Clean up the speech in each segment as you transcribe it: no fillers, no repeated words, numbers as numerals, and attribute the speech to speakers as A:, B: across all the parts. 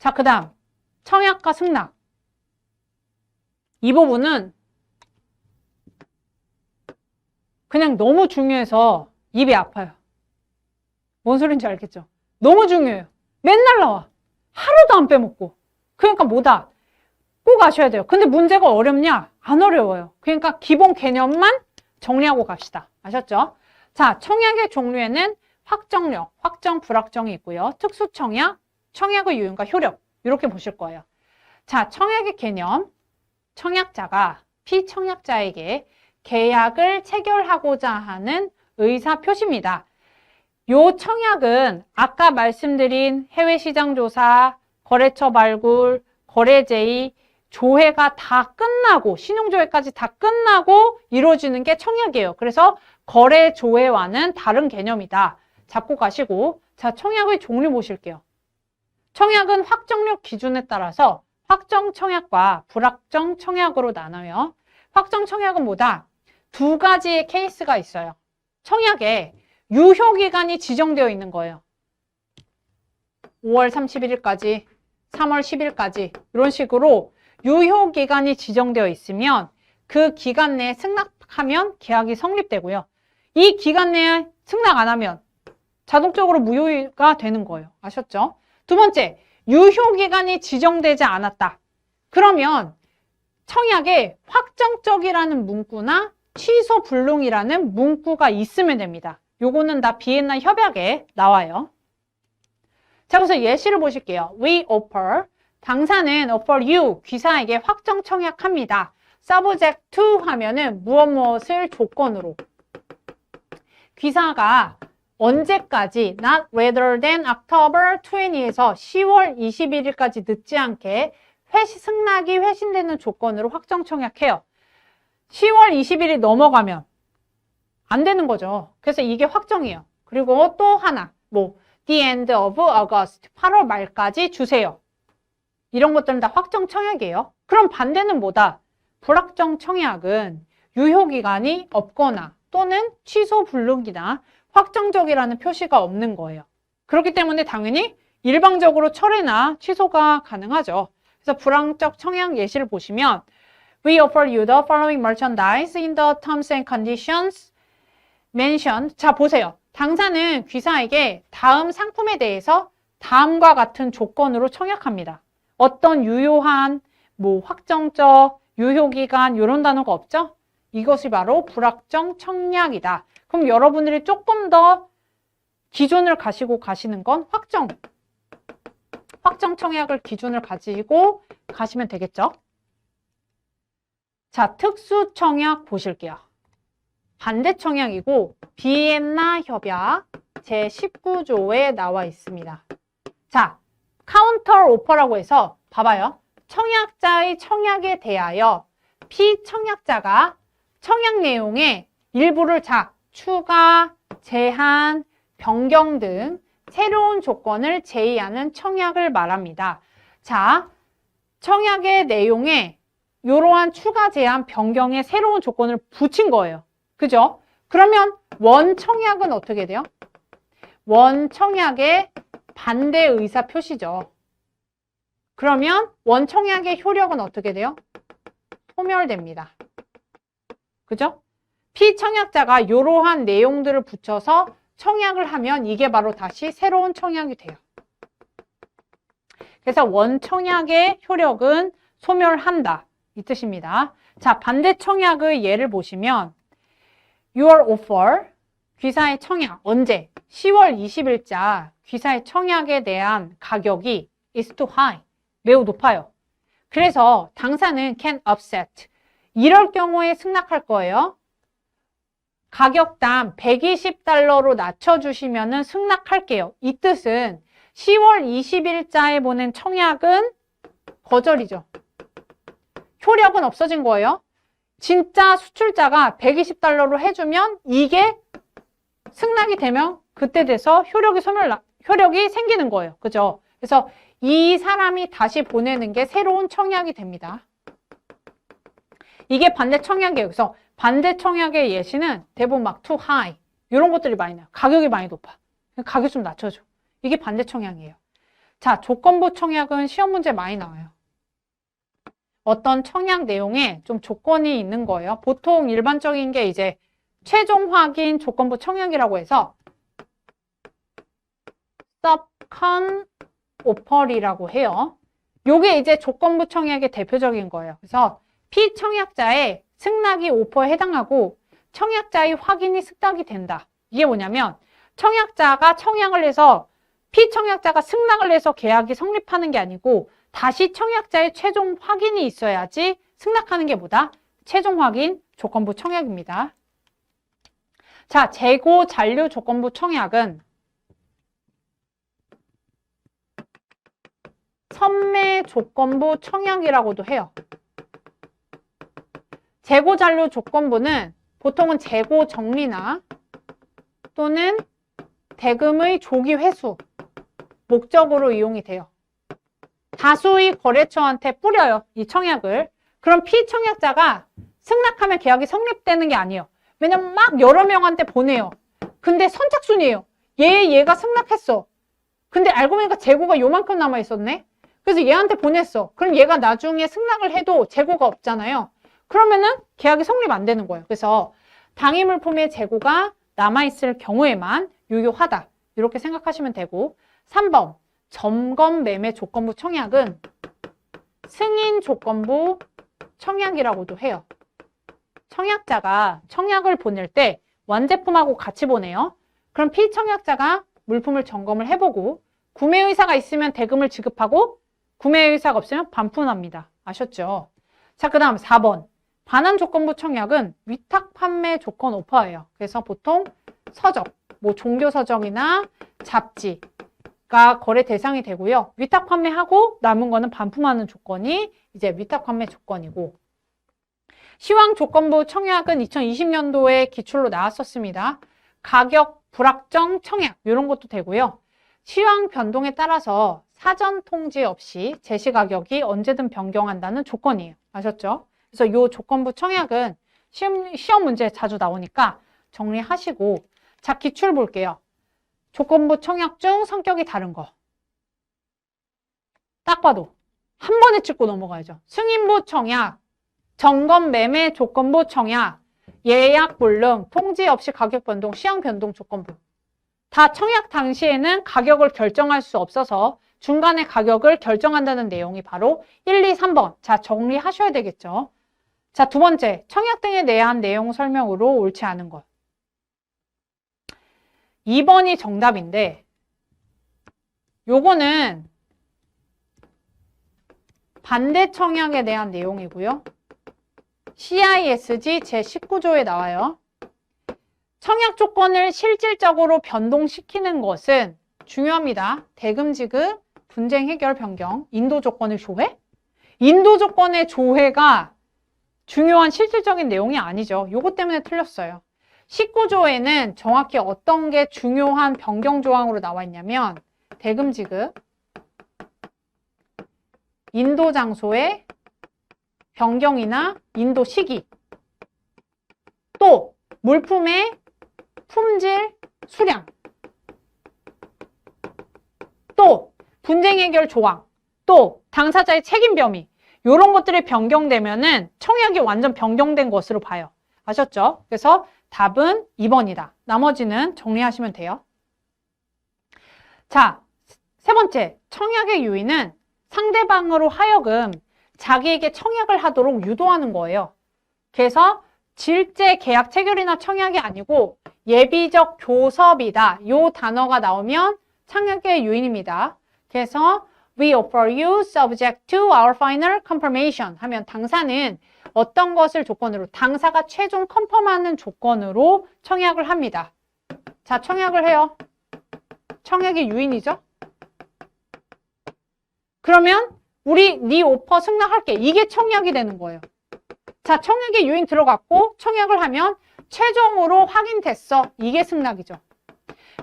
A: 자, 그 다음 청약과 승낙. 이 부분은 그냥 너무 중요해서 입이 아파요. 뭔 소린지 알겠죠? 너무 중요해요. 맨날 나와. 하루도 안 빼먹고. 그러니까 뭐다? 꼭 아셔야 돼요. 근데 문제가 어렵냐? 안 어려워요. 그러니까 기본 개념만 정리하고 갑시다. 아셨죠? 자, 청약의 종류에는 확정력, 확정, 불확정이 있고요. 특수청약, 청약의 유형과 효력 이렇게 보실 거예요. 자, 청약의 개념. 청약자가 피청약자에게 계약을 체결하고자 하는 의사 표시입니다. 요 청약은 아까 말씀드린 해외시장조사, 거래처 발굴, 거래제의, 조회가 다 끝나고 신용조회까지 다 끝나고 이루어지는 게 청약이에요. 그래서 거래조회와는 다른 개념이다. 잡고 가시고 자, 청약의 종류 보실게요. 청약은 확정력 기준에 따라서 확정 청약과 불확정 청약으로 나눠요. 확정 청약은 뭐다? 두 가지의 케이스가 있어요. 청약에 유효기간이 지정되어 있는 거예요. 5월 31일까지, 3월 10일까지 이런 식으로 유효기간이 지정되어 있으면 그 기간 내에 승낙하면 계약이 성립되고요. 이 기간 내에 승낙 안 하면 자동적으로 무효가 되는 거예요. 아셨죠? 두 번째, 유효기간이 지정되지 않았다. 그러면 청약에 확정적이라는 문구나 취소 불능이라는 문구가 있으면 됩니다. 요거는 다 비엔나 협약에 나와요. 자, 그래서 예시를 보실게요. We offer, 당사는 offer you, 귀사에게 확정 청약합니다. subject to 하면은 무엇을 조건으로. 귀사가 언제까지 not later than October 20에서 10월 21일까지 늦지 않게 승낙이 회신되는 조건으로 확정 청약해요. 10월 20일이 넘어가면 안 되는 거죠. 그래서 이게 확정이에요. 그리고 또 하나, the end of August, 8월 말까지 주세요. 이런 것들은 다 확정 청약이에요. 그럼 반대는 뭐다? 불확정 청약은 유효기간이 없거나 또는 취소 불능이나 확정적이라는 표시가 없는 거예요. 그렇기 때문에 당연히 일방적으로 철회나 취소가 가능하죠. 그래서 불확정 청약 예시를 보시면 We offer you the following merchandise in the terms and conditions mentioned. 자, 보세요. 당사는 귀사에게 다음 상품에 대해서 다음과 같은 조건으로 청약합니다. 어떤 유효한, 확정적, 유효기간 이런 단어가 없죠? 이것이 바로 불확정 청약이다. 그럼 여러분들이 조금 더 기준을 가시고 가시는 건 확정 청약을 기준을 가지고 가시면 되겠죠? 자, 특수 청약 보실게요. 반대 청약이고 비엔나 협약 제19조에 나와 있습니다. 자, 카운터 오퍼라고 해서 봐봐요. 청약자의 청약에 대하여 피청약자가 청약 내용의 일부를 추가, 제한, 변경 등 새로운 조건을 제의하는 청약을 말합니다. 자, 청약의 내용에 이러한 추가, 제한, 변경의 새로운 조건을 붙인 거예요. 그죠? 그러면 원청약은 어떻게 돼요? 원청약의 반대 의사 표시죠. 그러면 원청약의 효력은 어떻게 돼요? 소멸됩니다. 그죠? 피청약자가 이러한 내용들을 붙여서 청약을 하면 이게 바로 다시 새로운 청약이 돼요. 그래서 원청약의 효력은 소멸한다. 이 뜻입니다. 자, 반대 청약의 예를 보시면 Your offer, 귀사의 청약, 언제? 10월 20일자 귀사의 청약에 대한 가격이 is too high, 매우 높아요. 그래서 당사는 can upset, 이럴 경우에 승낙할 거예요. 가격당 120달러로 낮춰주시면 승낙할게요. 이 뜻은 10월 20일자에 보낸 청약은 거절이죠. 효력은 없어진 거예요. 진짜 수출자가 120달러로 해주면 이게 승낙이 되면 그때 돼서 효력이 생기는 거예요. 그죠? 그래서 이 사람이 다시 보내는 게 새로운 청약이 됩니다. 이게 반대 청약이에요. 그래서 반대 청약의 예시는 대부분 too high 이런 것들이 많이 나요. 가격이 많이 높아. 가격 좀 낮춰줘. 이게 반대 청약이에요. 자, 조건부 청약은 시험 문제 많이 나와요. 어떤 청약 내용에 좀 조건이 있는 거예요. 보통 일반적인 게 이제 최종 확인 조건부 청약이라고 해서 subcon offer이라고 해요. 요게 이제 조건부 청약의 대표적인 거예요. 그래서 피청약자의 승낙이 오퍼에 해당하고 청약자의 확인이 승낙이 된다. 이게 뭐냐면 청약자가 청약을 해서 피청약자가 승낙을 해서 계약이 성립하는 게 아니고 다시 청약자의 최종 확인이 있어야지 승낙하는 게 뭐다? 최종 확인 조건부 청약입니다. 자, 재고 잔류 조건부 청약은 선매 조건부 청약이라고도 해요. 재고 잔류 조건부는 보통은 재고 정리나 또는 대금의 조기 회수 목적으로 이용이 돼요. 다수의 거래처한테 뿌려요, 이 청약을. 그럼 피청약자가 승낙하면 계약이 성립되는 게 아니에요. 왜냐면 막 여러 명한테 보내요. 근데 선착순이에요. 얘가 승낙했어. 근데 알고 보니까 재고가 요만큼 남아 있었네. 그래서 얘한테 보냈어. 그럼 얘가 나중에 승낙을 해도 재고가 없잖아요. 그러면은 계약이 성립 안 되는 거예요. 그래서 당위물품의 재고가 남아있을 경우에만 유효하다. 이렇게 생각하시면 되고 3번 점검 매매 조건부 청약은 승인 조건부 청약이라고도 해요. 청약자가 청약을 보낼 때 완제품하고 같이 보내요. 그럼 피청약자가 물품을 점검을 해보고 구매 의사가 있으면 대금을 지급하고 구매 의사가 없으면 반품합니다. 아셨죠? 자, 그 다음 4번 반환 조건부 청약은 위탁 판매 조건 오퍼예요. 그래서 보통 서적, 뭐 종교 서적이나 잡지가 거래 대상이 되고요. 위탁 판매하고 남은 거는 반품하는 조건이 이제 위탁 판매 조건이고 시황 조건부 청약은 2020년도에 기출로 나왔었습니다. 가격 불확정 청약 이런 것도 되고요. 시황 변동에 따라서 사전 통지 없이 제시 가격이 언제든 변경한다는 조건이에요. 아셨죠? 그래서 이 조건부 청약은 시험 문제에 자주 나오니까 정리하시고 자, 기출 볼게요. 조건부 청약 중 성격이 다른 거. 딱 봐도 한 번에 찍고 넘어가야죠. 승인부 청약, 점검 매매 조건부 청약, 예약 불능, 통지 없이 가격 변동, 시황 변동 조건부. 다 청약 당시에는 가격을 결정할 수 없어서 중간에 가격을 결정한다는 내용이 바로 1, 2, 3번. 자, 정리하셔야 되겠죠. 자, 두 번째, 청약 등에 대한 내용 설명으로 옳지 않은 것. 2번이 정답인데 요거는 반대 청약에 대한 내용이고요. CISG 제19조에 나와요. 청약 조건을 실질적으로 변동시키는 것은 중요합니다. 대금 지급, 분쟁 해결 변경, 인도 조건의 조회? 인도 조건의 조회가 중요한 실질적인 내용이 아니죠. 요것 때문에 틀렸어요. 19조에는 정확히 어떤 게 중요한 변경 조항으로 나와 있냐면 대금 지급, 인도 장소의 변경이나 인도 시기, 또 물품의 품질, 수량, 또 분쟁 해결 조항, 또 당사자의 책임 범위 이런 것들이 변경되면은 청약이 완전 변경된 것으로 봐요. 아셨죠? 그래서 답은 2번이다. 나머지는 정리하시면 돼요. 자, 세 번째, 청약의 유의는 상대방으로 하여금 자기에게 청약을 하도록 유도하는 거예요. 그래서 실제 계약 체결이나 청약이 아니고 예비적 교섭이다. 이 단어가 나오면 청약의 유인입니다. 그래서 We offer you subject to our final confirmation 하면 당사는 어떤 것을 조건으로 당사가 최종 컨펌하는 조건으로 청약을 합니다. 자, 청약을 해요. 청약의 유인이죠. 그러면 우리 네 오퍼 승낙할게. 이게 청약이 되는 거예요. 자, 청약의 유인 들어갔고 청약을 하면 최종으로 확인됐어. 이게 승낙이죠.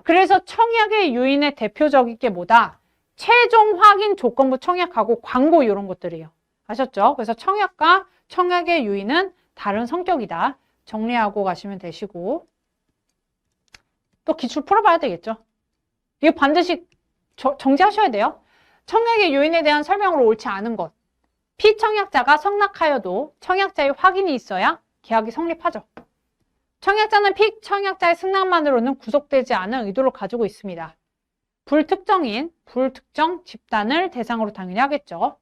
A: 그래서 청약의 유인의 대표적인 게 뭐다? 최종 확인 조건부 청약하고 광고 이런 것들이에요. 아셨죠? 그래서 청약과 청약의 유인은 다른 성격이다. 정리하고 가시면 되시고 또 기출 풀어봐야 되겠죠. 이거 반드시 정지하셔야 돼요. 청약의 요인에 대한 설명으로 옳지 않은 것. 피청약자가 성락하여도 청약자의 확인이 있어야 계약이 성립하죠. 청약자는 피청약자의 승낙만으로는 구속되지 않은 의도를 가지고 있습니다. 불특정인, 불특정 집단을 대상으로 당연히 하겠죠.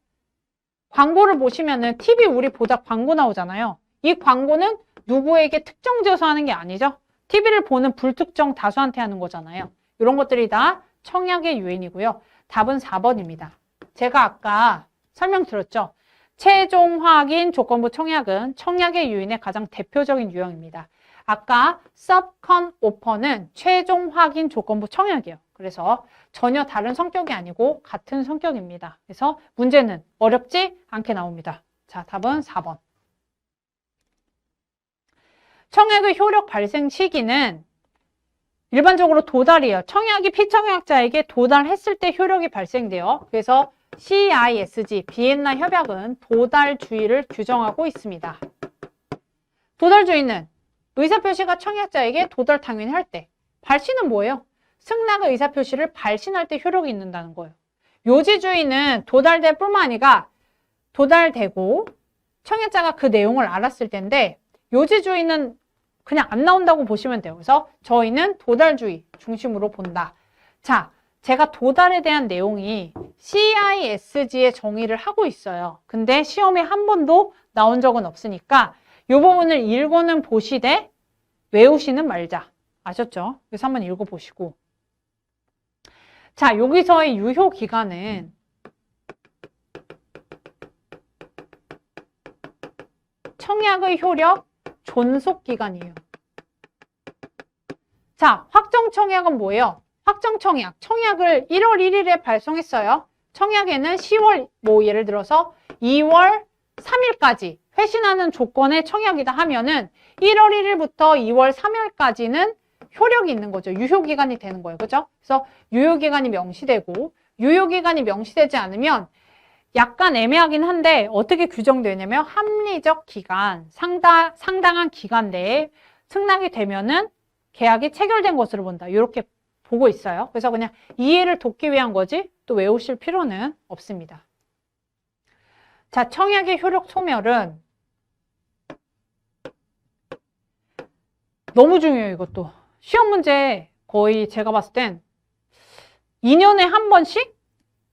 A: 광고를 보시면은 TV 우리 보다 광고 나오잖아요. 이 광고는 누구에게 특정 지어서 하는 게 아니죠. TV를 보는 불특정 다수한테 하는 거잖아요. 이런 것들이 다 청약의 요인이고요. 답은 4번입니다. 제가 아까 설명드렸죠. 최종 확인 조건부 청약은 청약의 요인의 가장 대표적인 유형입니다. 아까 subcon offer는 최종 확인 조건부 청약이에요. 그래서 전혀 다른 성격이 아니고 같은 성격입니다. 그래서 문제는 어렵지 않게 나옵니다. 자, 답은 4번. 청약의 효력 발생 시기는 일반적으로 도달이에요. 청약이 피청약자에게 도달했을 때 효력이 발생돼요. 그래서 CISG, 비엔나 협약은 도달주의를 규정하고 있습니다. 도달주의는 의사표시가 청약자에게 도달 당연히 할 때, 발신은 뭐예요? 승낙의 의사표시를 발신할 때 효력이 있는다는 거예요. 요지주의는 도달될 뿐만 아니라 도달되고 청약자가 그 내용을 알았을 텐데 요지주의는 그냥 안 나온다고 보시면 돼요. 그래서 저희는 도달주의 중심으로 본다. 자, 제가 도달에 대한 내용이 CISG의 정의를 하고 있어요. 근데 시험에 한 번도 나온 적은 없으니까 이 부분을 읽고는 보시되 외우시는 말자. 아셨죠? 그래서 한번 읽어보시고. 자, 여기서의 유효기간은 청약의 효력 존속기간이에요. 자, 확정청약은 뭐예요? 확정청약, 청약을 1월 1일에 발송했어요. 청약에는 10월, 뭐 예를 들어서 2월 3일까지 회신하는 조건의 청약이다 하면은 1월 1일부터 2월 3일까지는 효력이 있는 거죠. 유효기간이 되는 거예요. 그죠? 그래서 유효기간이 명시되고 유효기간이 명시되지 않으면 약간 애매하긴 한데 어떻게 규정되냐면 합리적 기간, 상당한 기간 내에 승낙이 되면은 계약이 체결된 것으로 본다. 이렇게 보고 있어요. 그래서 그냥 이해를 돕기 위한 거지 또 외우실 필요는 없습니다. 자, 청약의 효력 소멸은 너무 중요해요. 이것도. 시험 문제 거의 제가 봤을 땐 2년에 한 번씩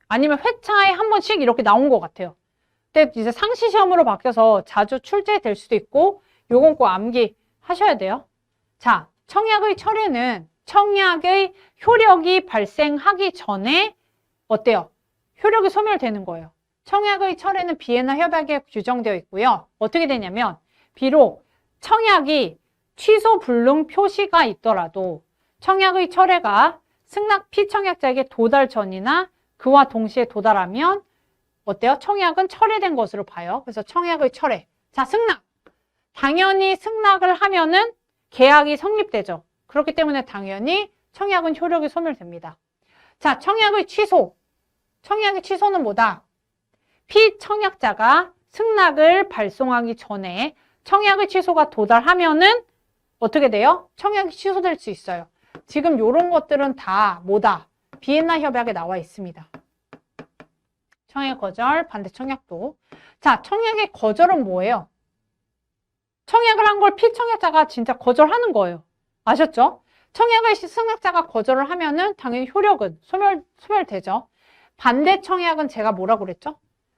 A: 아니면 회차에 한 번씩 이렇게 나온 것 같아요. 근데 이제 상시 시험으로 바뀌어서 자주 출제될 수도 있고 요건 꼭 암기하셔야 돼요. 자, 청약의 철회는 청약의 효력이 발생하기 전에 어때요? 효력이 소멸되는 거예요. 청약의 철회는 비엔나 협약에 규정되어 있고요. 어떻게 되냐면 비록 청약이 취소 불능 표시가 있더라도 청약의 철회가 승낙 피청약자에게 도달 전이나 그와 동시에 도달하면 어때요? 청약은 철회된 것으로 봐요. 그래서 청약의 철회. 자, 승낙. 당연히 승낙을 하면은 계약이 성립되죠. 그렇기 때문에 당연히 청약은 효력이 소멸됩니다. 자, 청약의 취소. 청약의 취소는 뭐다? 피청약자가 승낙을 발송하기 전에 청약의 취소가 도달하면은 어떻게 돼요? 청약이 취소될 수 있어요. 지금 이런 것들은 다 뭐다? 비엔나 협약에 나와 있습니다. 청약 거절, 반대 청약도. 자, 청약의 거절은 뭐예요? 청약을 한 걸 피청약자가 진짜 거절하는 거예요. 아셨죠? 청약을 승낙자가 거절을 하면은 당연히 효력은 소멸되죠. 반대 청약은 제가 뭐라고 그랬죠?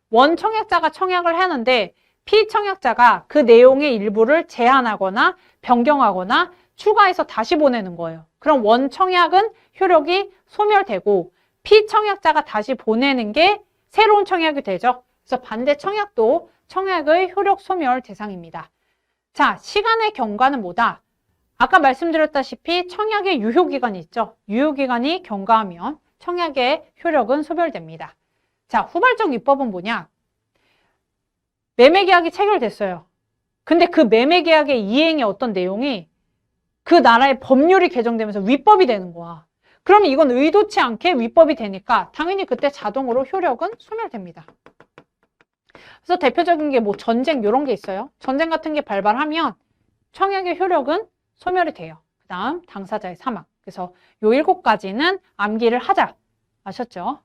A: 원청약자가 청약을 하는데 피청약자가 그 내용의 일부를 제한하거나 변경하거나 추가해서 다시 보내는 거예요. 그럼 원청약은 효력이 소멸되고 피청약자가 다시 보내는 게 새로운 청약이 되죠. 그래서 반대 청약도 청약의 효력 소멸 대상입니다. 자, 시간의 경과는 뭐다? 아까 말씀드렸다시피 청약의 유효기간이 있죠. 유효기간이 경과하면 청약의 효력은 소멸됩니다. 자, 후발적 위법은 뭐냐? 매매계약이 체결됐어요. 근데 그 매매계약의 이행의 어떤 내용이 그 나라의 법률이 개정되면서 위법이 되는 거야. 그러면 이건 의도치 않게 위법이 되니까 당연히 그때 자동으로 효력은 소멸됩니다. 그래서 대표적인 게 뭐 전쟁 이런 게 있어요. 전쟁 같은 게 발발하면 청약의 효력은 소멸이 돼요. 그 다음 당사자의 사망. 그래서 요 7가지는 암기를 하자. 아셨죠?